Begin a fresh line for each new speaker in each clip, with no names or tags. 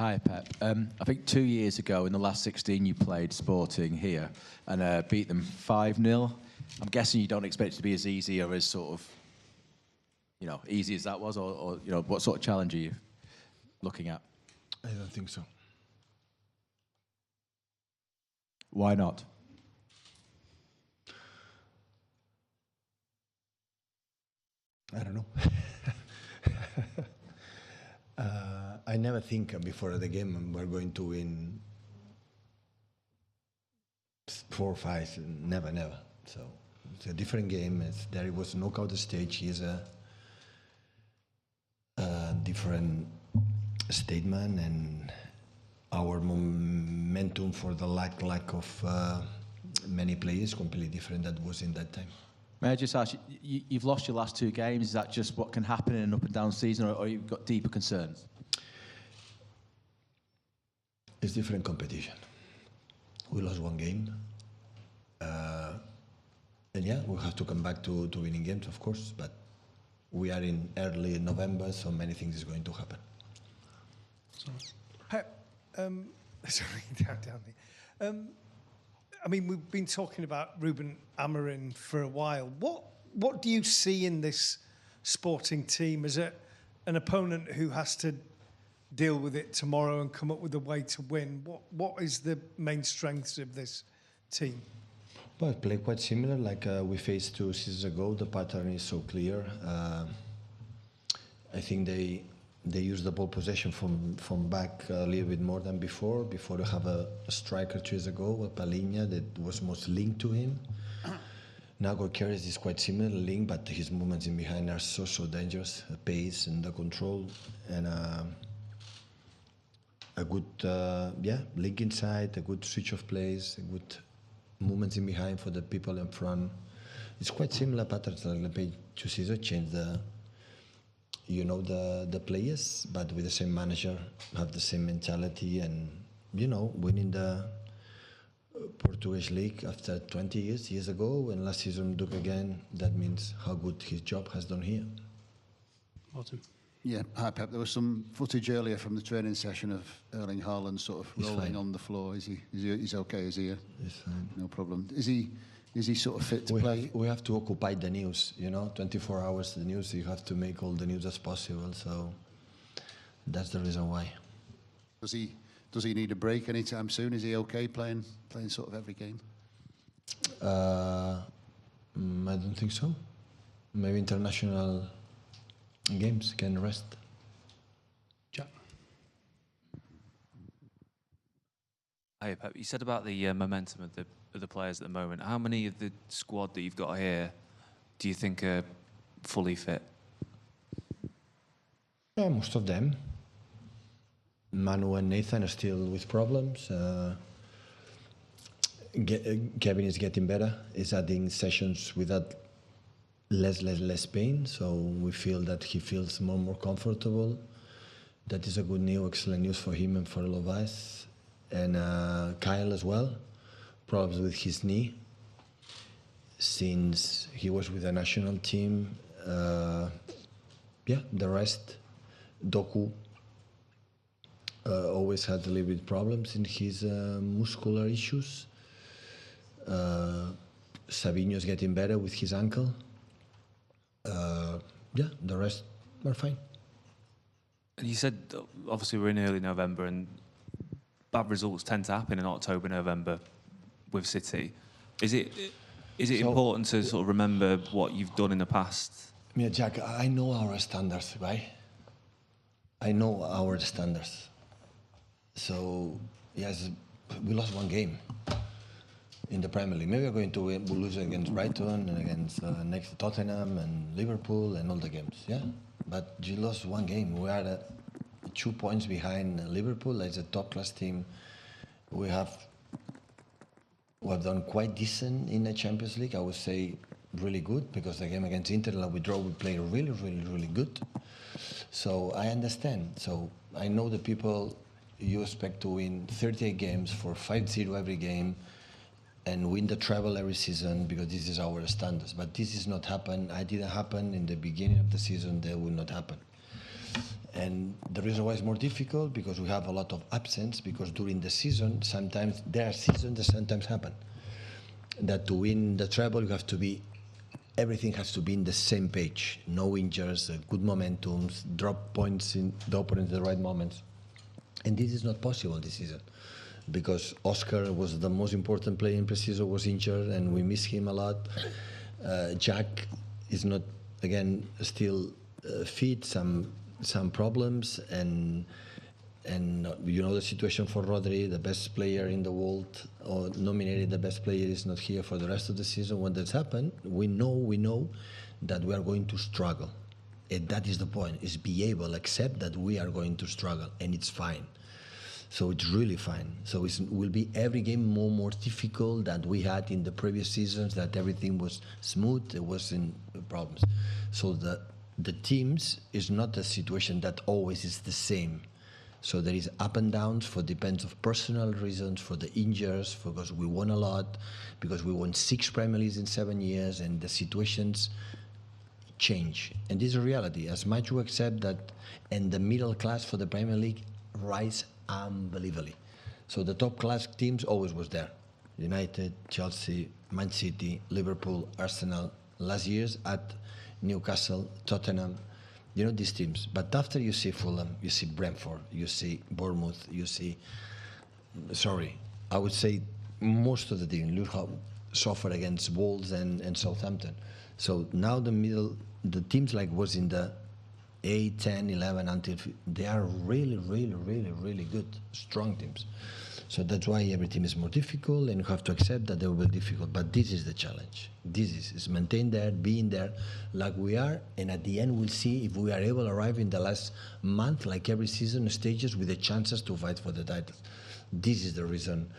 Hi, Pep. I think 2 years ago, in the last 16, you played Sporting here and beat them 5-0. I'm guessing you don't expect it to be as easy or as sort of, easy as that was, or what sort of challenge are you looking at?
I don't think so.
Why not?
I don't know. I never think before the game we're going to win 4 or 5. Never. So it's a different game. There was a knockout stage. Is a different statement, and our momentum for the lack of many players completely different that was in that time.
May I just ask, you've lost your last 2 games. Is that just what can happen in an up and down season, or you've got deeper concerns?
It's different competition. We lost 1 game. And yeah, we'll have to come back to winning games, of course, but we are in early November, so many things is going to happen.
Pep, sorry, down there. I mean, we've been talking about Ruben Amorim for a while. What do you see in this Sporting team as an opponent who has to deal with it tomorrow and come up with a way to win? What is the main strengths of this team?
Well, play quite similar like we faced 2 seasons ago. The pattern is so clear. I think they use the ball possession from back a little bit more than before. Before you have a striker 2 years ago, a Palinha that was most linked to him. Now Goalkeepers is quite similar, linked, but his movements in behind are so dangerous. The pace and the control, and a good link inside, a good switch of plays, a good movements in behind for the people in front. It's quite similar patterns like the page 2 seasons, change the players, but with the same manager, have the same mentality, and winning the Portuguese league after 20 years ago, and last season took again. That means how good his job has done here.
Martin.
Yeah, hi Pep. There was some footage earlier from the training session of Erling Haaland sort of rolling on the floor. He's okay? Is he?
He's fine.
No problem. Is he sort of fit to play?
We have to occupy the news, 24 hours the news. You have to make all the news as possible. So that's the reason why.
Does he need a break anytime soon? Is he okay playing sort of every game?
I don't think so. Maybe international games can rest.
Jack.
Hey Pep, you said about the momentum of the players at the moment. How many of the squad that you've got here do you think are fully fit?
Yeah, most of them. Manu and Nathan are still with problems. Kevin is getting better. He's adding sessions without less pain, so we feel that he feels more comfortable. That is a good news, excellent news for him and for all of us. And Kyle as well, problems with his knee since he was with the national team. The rest, Doku always had a little bit problems in his muscular issues. Savinho's getting better with his ankle. The rest are fine.
And you said, obviously, we're in early November and bad results tend to happen in October, November with City. Is it important to sort of remember what you've done in the past?
Yeah, Jack, I know our standards, right? I know our standards. So, yes, we lost 1 game in the Premier League. Maybe we're going to lose against Brighton and against next Tottenham and Liverpool and all the games, yeah? But you lost 1 game. We are 2 points behind Liverpool as a top-class team. We have done quite decent in the Champions League. I would say really good, because the game against Inter, we played really good. So I understand. So I know the people, you expect to win 38 games for 5-0 every game and win the treble every season, because this is our standards. But this is not happen. It didn't happen in the beginning of the season. That will not happen. And the reason why it's more difficult, because we have a lot of absence, because during the season, sometimes there are seasons that sometimes happen. That to win the treble, you have to be, everything has to be in the same page. No injuries, good momentums, drop points in the opponent at the right moments. And this is not possible this season, because Oscar was the most important player in pre-season, was injured, and we miss him a lot. Jack is not, again, still fit, some problems, and you know the situation for Rodri, the best player in the world, or nominated the best player, is not here for the rest of the season. When that's happened, we know that we are going to struggle. And that is the point, is be able, accept that we are going to struggle, and it's fine. So it's really fine. So it will be every game more difficult than we had in the previous seasons, that everything was smooth, there wasn't problems. So the teams is not a situation that always is the same. So there is up and downs for depends of personal reasons, for the injuries, because we won a lot, because we won 6 Premier Leagues in 7 years, and the situations change. And this is a reality. As much we accept that, and the middle class for the Premier League rise unbelievably. So the top class teams always was there. United, Chelsea, Man City, Liverpool, Arsenal, last years at Newcastle, Tottenham, you know, these teams. But after you see Fulham, you see Brentford, you see Bournemouth, you see, I would say most of the teams, look how suffer against Wolves and Southampton. So now the teams like was in the 8, 10, 11 until they are really good, strong teams. So that's why every team is more difficult, and you have to accept that they will be difficult. But this is the challenge. This is maintain there, being there, like we are, and at the end we'll see if we are able to arrive in the last month, like every season, stages with the chances to fight for the title. This is the reason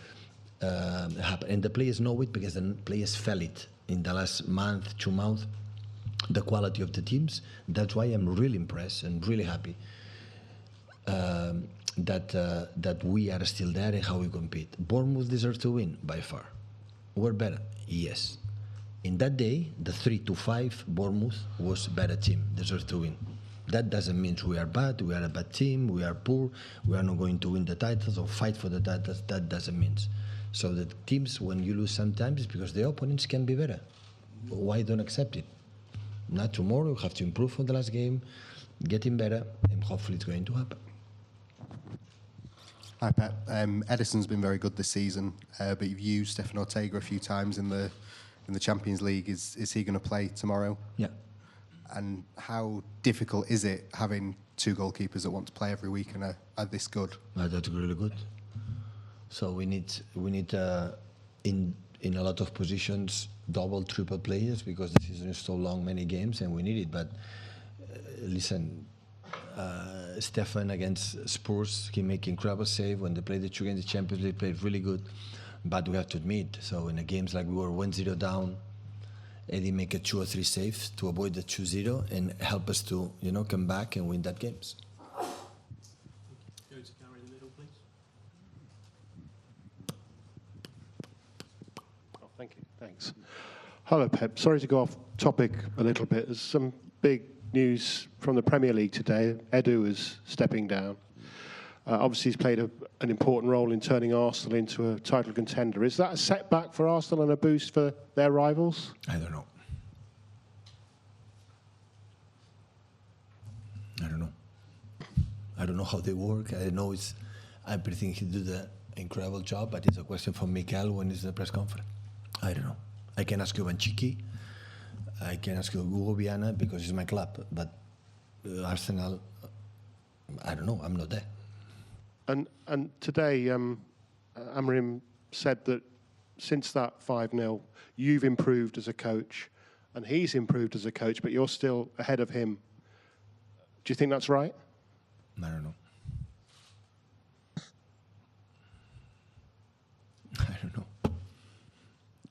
happen, and the players know it because the players felt it in the last month, 2 months. The quality of the teams. That's why I'm really impressed and really happy that we are still there and how we compete. Bournemouth deserves to win by far. We're better, yes. In that day, the 3-5 Bournemouth was better team, deserves to win. That doesn't mean we are bad, we are a bad team, we are poor, we are not going to win the titles or fight for the titles. That doesn't mean. So the teams, when you lose sometimes, it's because the opponents can be better. Why don't accept it? Not tomorrow, you have to improve on the last game, getting better, and hopefully it's going to happen.
Hi, Pep. Edison's been very good this season, but you've used Stefan Ortega a few times in the Champions League. Is he going to play tomorrow?
Yeah.
And how difficult is it having 2 goalkeepers that want to play every week and are this good?
That's really good. So we need in a lot of positions double, triple players, because the season is so long, many games, and we need it. But listen, Stefan against Spurs, he make incredible save. When they played the 2 games in the Champions League, played really good. But we have to admit, so in the games like we were 1-0 down, Eddie make a 2 or 3 saves to avoid the 2-0 and help us to, come back and win that games.
Go to Gary in the middle, please.
Oh, thank you. Thanks. Hello, Pep. Sorry to go off topic a little bit. There's some big news from the Premier League today. Edu is stepping down. Obviously, he's played an important role in turning Arsenal into a title contender. Is that a setback for Arsenal and a boost for their rivals?
I don't know. I don't know how they work. I know I think he did an incredible job, but it's a question for Mikel when he's in the press conference. I don't know. I can ask you Banchiki. I can ask you Hugo Viana because it's my club. But Arsenal, I don't know. I'm not there.
And today, Amorim said that since that 5-0, you've improved as a coach, and he's improved as a coach, but you're still ahead of him. Do you think that's right?
I don't know.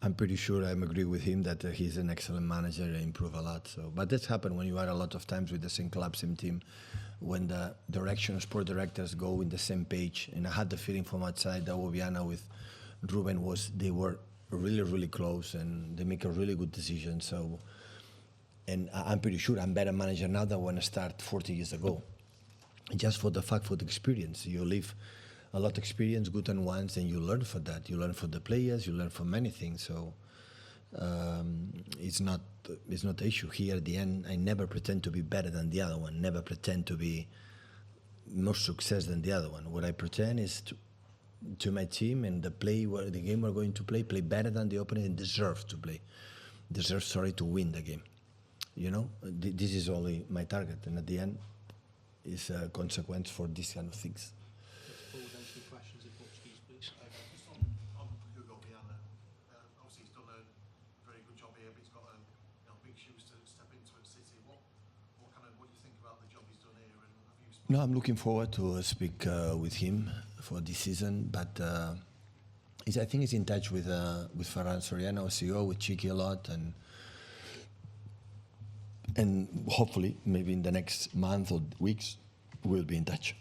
I'm pretty sure I agree with him that he's an excellent manager and improve a lot. So, but that's happened when you are a lot of times with the same club, same team, when the direction of sport directors go in the same page. And I had the feeling from outside that Obiana with Ruben they were really, really close and they make a really good decision. So, and I'm pretty sure I'm better manager now than when I started 40 years ago. just for the fact, for the experience. You live a lot of experience, good and ones, and you learn for that. You learn from the players, you learn from many things. So it's not the issue. Here at the end, I never pretend to be better than the other one, never pretend to be more success than the other one. What I pretend is to my team and the game we're going to play better than the opponent and deserve to win the game. You know, this is only my target, and at the end, is a consequence for these kind of things.
Forward then to the questions in Portuguese, please.
Just on Hugo Viana, obviously he's done a very good job here, but he's got big shoes to step into at City. What do you think about the job he's done here? And have you
No, I'm looking forward to speak with him for this season, but I think he's in touch with Ferran Soriano, CEO, with Chiqui a lot, and hopefully maybe in the next month or weeks we'll be in touch.